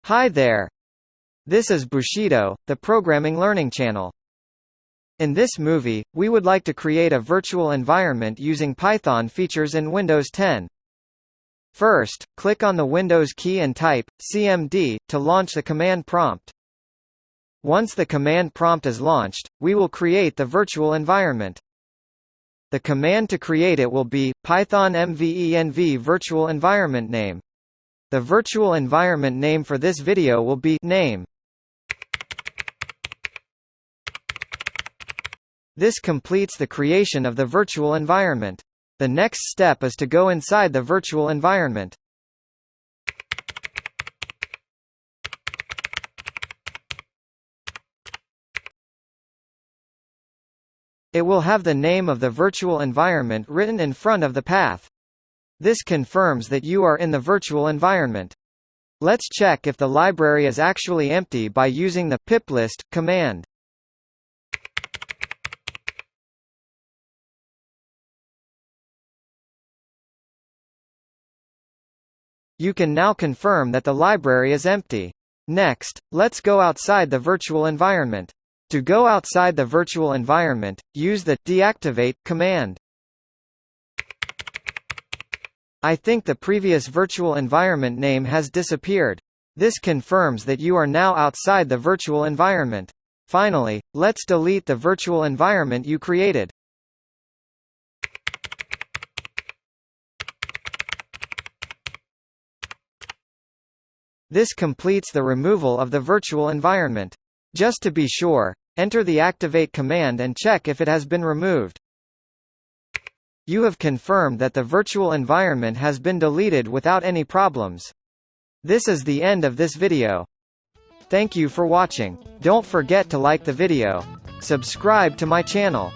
Hi there. This is Bushido, the programming learning channel. In this movie, we would like to create a virtual environment using Python features in Windows 10. First, click on the Windows key and type CMD to launch the command prompt. Once the command prompt is launched, we will create the virtual environment. The command to create it will be python venv virtual environment name. The virtual environment name for this video will be name. This completes the creation of the virtual environment. The next step is to go inside the virtual environment. It will have the name of the virtual environment written in front of the path. This confirms that you are in the virtual environment. Let's check if the library is actually empty by using the piplist command. You can now confirm that the library is empty. Next, let's go outside the virtual environment. To go outside the virtual environment, use the deactivate command. I think the previous virtual environment name has disappeared. This confirms that you are now outside the virtual environment. Finally, let's delete the virtual environment you created. This completes the removal of the virtual environment. Just to be sure, enter the activate command and check if it has been removed. You have confirmed that the virtual environment has been deleted without any problems. This is the end of this video. Thank you for watching. Don't forget to like the video. Subscribe to my channel.